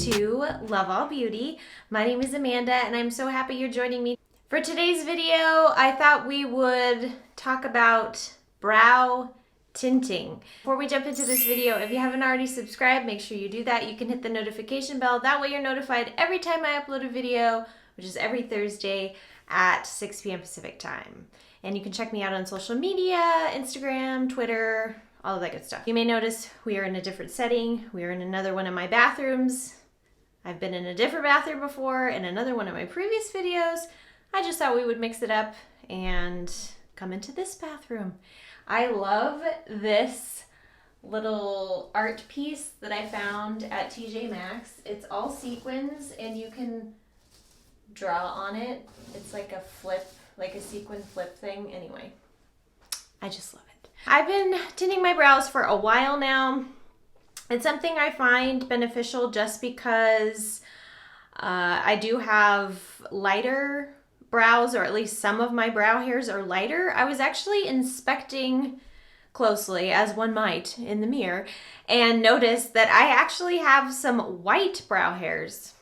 to Love All Beauty. My name is Amanda and I'm so happy you're joining me. For today's video, I thought we would talk about brow tinting. Before we jump into this video, if you haven't already subscribed, make sure you do that. You can hit the notification bell. That way you're notified every time I upload a video, which is every Thursday at 6 p.m. Pacific time. And you can check me out on social media, Instagram, Twitter, all of that good stuff. You may notice we are in a different setting. We are in another one of my bathrooms. I've been in a different bathroom before in another one of my previous videos. I just thought we would mix it up and come into this bathroom. I love this little art piece that I found at TJ Maxx. It's all sequins and you can draw on it. It's like a flip, like a sequin flip thing. Anyway, I just love it. I've been tinting my brows for a while now. It's something I find beneficial just because I do have lighter brows, or at least some of my brow hairs are lighter. I was actually inspecting closely, as one might, in the mirror, and noticed that I actually have some white brow hairs.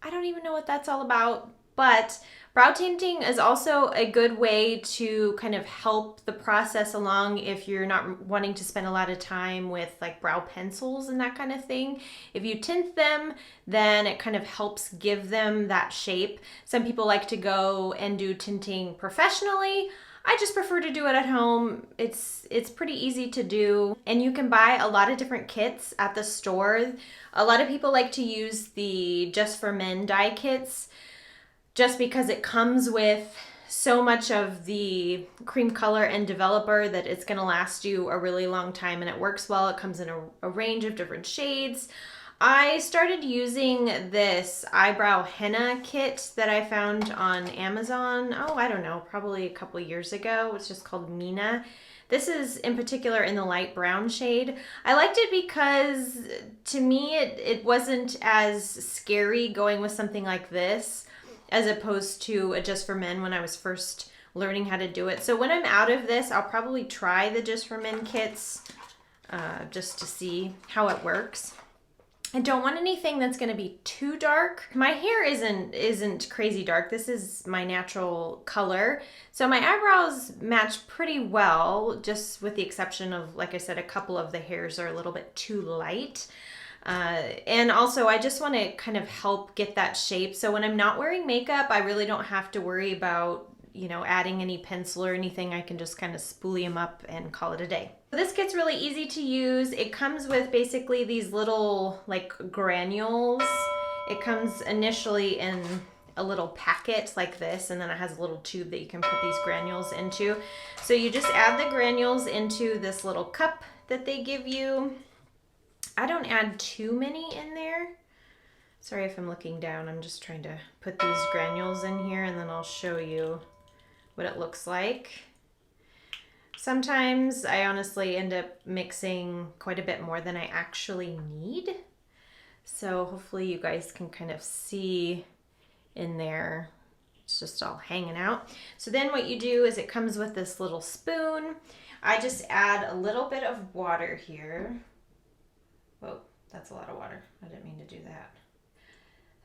I don't even know what that's all about, but brow tinting is also a good way to kind of help the process along if you're not wanting to spend a lot of time with like brow pencils and that kind of thing. If you tint them, then it kind of helps give them that shape. Some people like to go and do tinting professionally. I just prefer to do it at home. It's pretty easy to do, and you can buy a lot of different kits at the store. A lot of people like to use the Just for Men dye kits just because it comes with so much of the cream color and developer that it's going to last you a really long time, and it works well. It comes in a range of different shades. I started using this eyebrow henna kit that I found on Amazon, I don't know, probably a couple years ago. It's just called Mina. This is in particular in the light brown shade. I liked it because to me it wasn't as scary going with something like this as opposed to a Just for Men when I was first learning how to do it. So when I'm out of this, I'll probably try the Just for Men kits just to see how it works. I don't want anything that's going to be too dark. My hair isn't crazy dark. This is my natural color. So my eyebrows match pretty well, just with the exception of, like I said, a couple of the hairs are a little bit too light. And also I just want to kind of help get that shape. So when I'm not wearing makeup, I really don't have to worry about, adding any pencil or anything. I can just kind of spoolie them up and call it a day. This kit's really easy to use. It comes with basically these little like granules. It comes initially in a little packet like this, and then it has a little tube that you can put these granules into. So you just add the granules into this little cup that they give you. I don't add too many in there. Sorry if I'm looking down. I'm just trying to put these granules in here, and then I'll show you what it looks like. Sometimes I honestly end up mixing quite a bit more than I actually need. So hopefully you guys can kind of see in there. It's just all hanging out. So then what you do is it comes with this little spoon. I just add a little bit of water here. Whoa, that's a lot of water. I didn't mean to do that.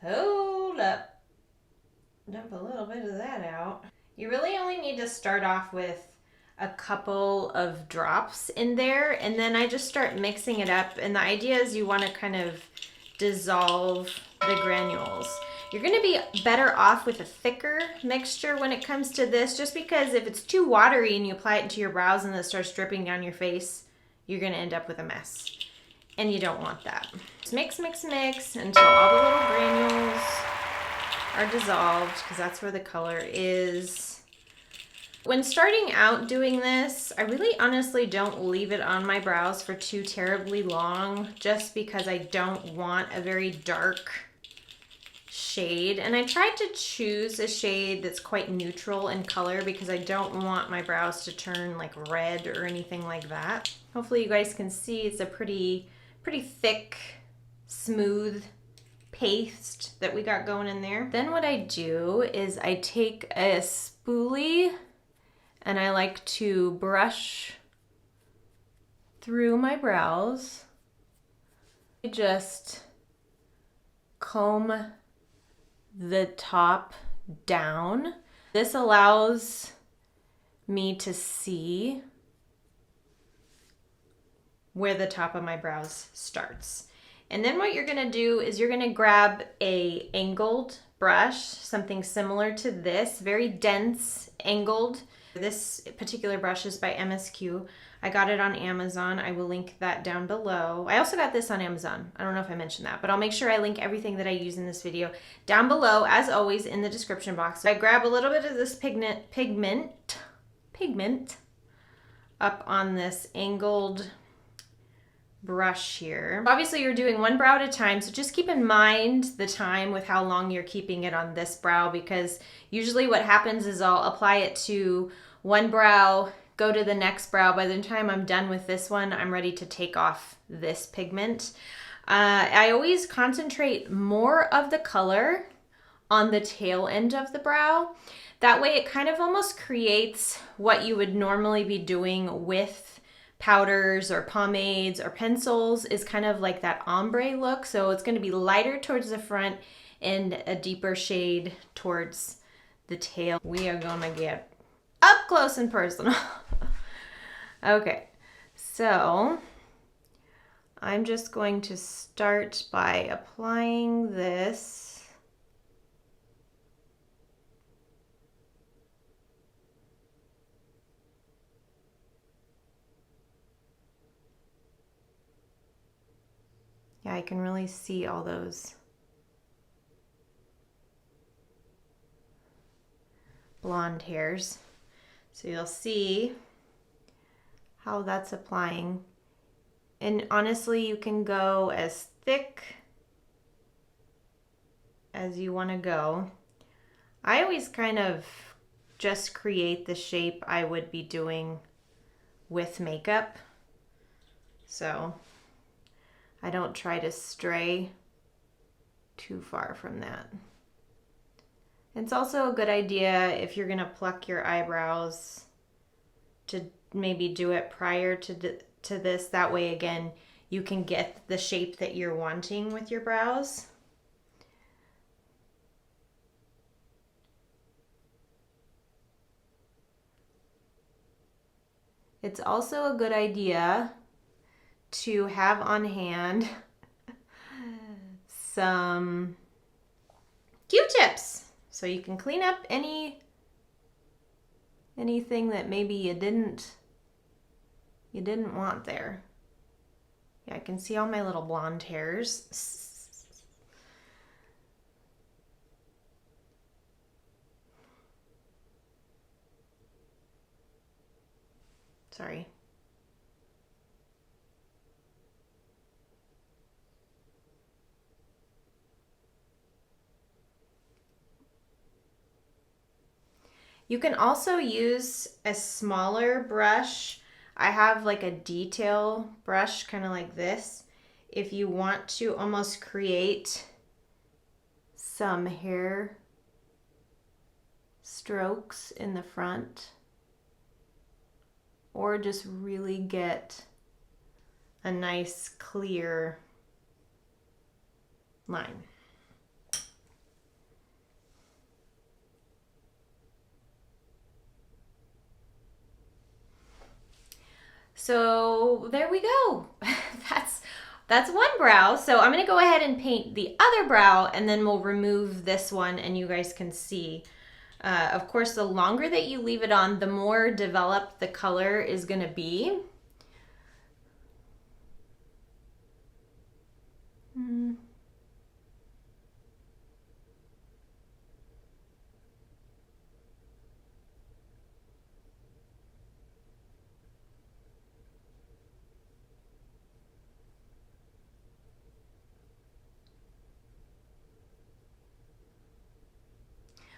Hold up. Dump a little bit of that out. You really only need to start off with a couple of drops in there, and then I just start mixing it up. And the idea is you want to kind of dissolve the granules. You're going to be better off with a thicker mixture when it comes to this, just because if it's too watery and you apply it into your brows and it starts dripping down your face, you're going to end up with a mess. And you don't want that. Just mix, mix, mix until all the little granules are dissolved, because that's where the color is. When starting out doing this, I really honestly don't leave it on my brows for too terribly long, just because I don't want a very dark shade. And I tried to choose a shade that's quite neutral in color because I don't want my brows to turn like red or anything like that. Hopefully you guys can see it's a pretty thick, smooth paste that we got going in there. Then what I do is I take a spoolie and I like to brush through my brows. Just comb the top down. This allows me to see where the top of my brows starts. And then what you're gonna do is you're gonna grab a angled brush, something similar to this, very dense, angled. This particular brush is by MSQ. I got it on Amazon. I will link that down below. I also got this on Amazon. I don't know if I mentioned that, but I'll make sure I link everything that I use in this video down below, as always, in the description box. So I grab a little bit of this pigment up on this angled brush here. Obviously you're doing one brow at a time, so just keep in mind the time with how long you're keeping it on this brow, because usually what happens is I'll apply it to one brow, go to the next brow. By the time I'm done with this one, I'm ready to take off this pigment. I always concentrate more of the color on the tail end of the brow. That way it kind of almost creates what you would normally be doing with powders or pomades or pencils, is kind of like that ombre look. So it's going to be lighter towards the front and a deeper shade towards the tail. We are going to get up close and personal. Okay, so I'm just going to start by applying this. Yeah, I can really see all those blonde hairs. So you'll see how that's applying. And honestly, you can go as thick as you want to go. I always kind of just create the shape I would be doing with makeup. So I don't try to stray too far from that. It's also a good idea if you're gonna pluck your eyebrows to maybe do it prior to this. That way, again, you can get the shape that you're wanting with your brows. It's also a good idea to have on hand some Q-tips so you can clean up anything that maybe you didn't want there. Yeah, I can see all my little blonde hairs. Sorry. You can also use a smaller brush. I have like a detail brush, kind of like this, if you want to almost create some hair strokes in the front, or just really get a nice clear line. So there we go. That's one brow. So I'm gonna go ahead and paint the other brow, and then we'll remove this one and you guys can see. Of course, the longer that you leave it on, the more developed the color is gonna be.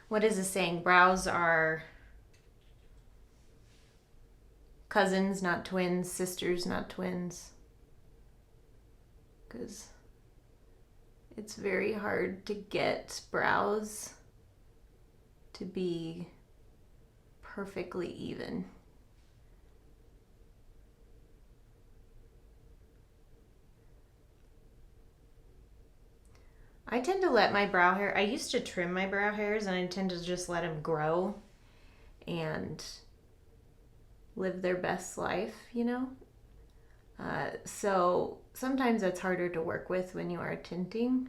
What is the saying? Brows are cousins, not twins, sisters, not twins. Because it's very hard to get brows to be perfectly even. I tend to let my brow hair, I used to trim my brow hairs and I tend to just let them grow and live their best life, you know? So sometimes that's harder to work with when you are tinting,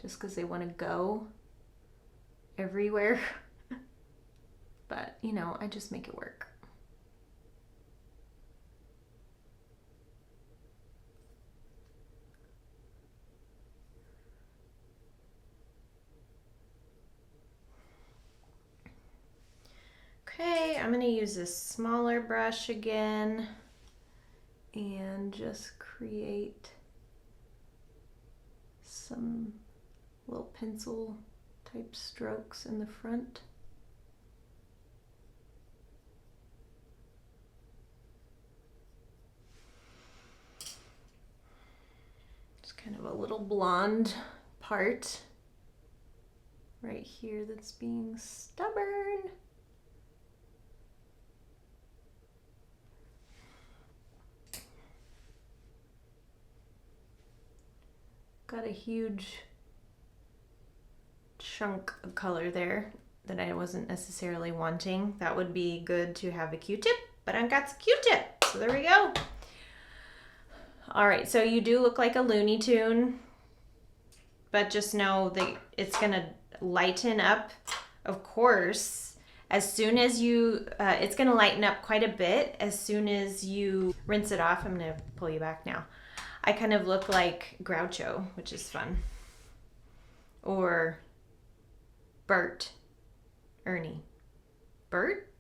just because they want to go everywhere. But, you know, I just make it work. Okay, I'm going to use this smaller brush again and just create some little pencil type strokes in the front. Just kind of a little blonde part right here that's being stubborn. Got a huge chunk of color there that I wasn't necessarily wanting. That would be good to have a Q-tip, but I've got the Q-tip, so there we go. All right, so you do look like a Looney Tune, but just know that it's gonna lighten up, of course, as soon as you, it's gonna lighten up quite a bit as soon as you rinse it off. I'm gonna pull you back now. I kind of look like Groucho, which is fun. Or Bert. Ernie. Bert?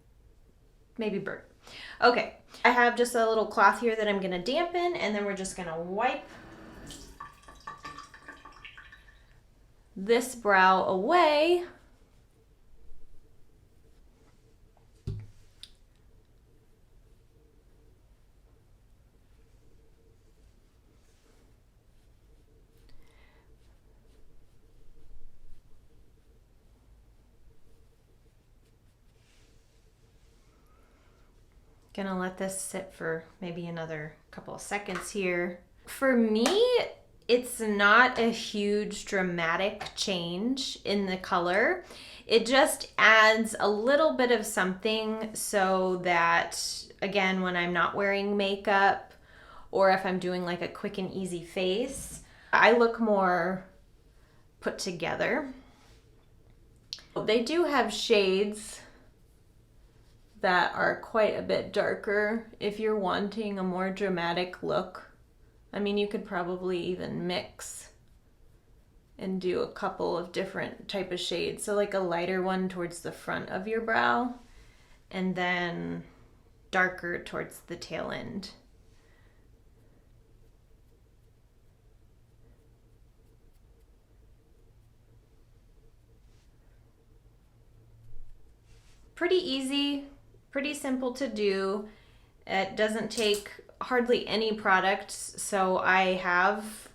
Maybe Bert. Okay, I have just a little cloth here that I'm gonna dampen, and then we're just gonna wipe this brow away. Gonna let this sit for maybe another couple of seconds here. For me, it's not a huge dramatic change in the color. It just adds a little bit of something so that, again, when I'm not wearing makeup or if I'm doing like a quick and easy face, I look more put together. They do have shades that are quite a bit darker if you're wanting a more dramatic look. I mean, you could probably even mix and do a couple of different type of shades. So like a lighter one towards the front of your brow and then darker towards the tail end. Pretty easy. Pretty simple to do. It doesn't take hardly any product, so I have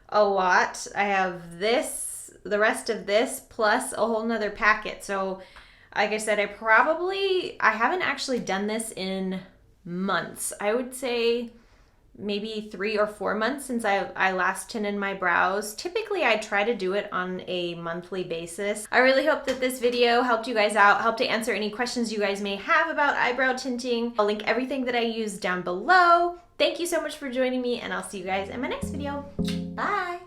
a lot. I have this, the rest of this, plus a whole nother packet. So like I said, I haven't actually done this in months. I would say maybe 3 or 4 months since I last tinted my brows. Typically, I try to do it on a monthly basis. I really hope that this video helped you guys out, helped to answer any questions you guys may have about eyebrow tinting. I'll link everything that I use down below. Thank you so much for joining me, and I'll see you guys in my next video. Bye!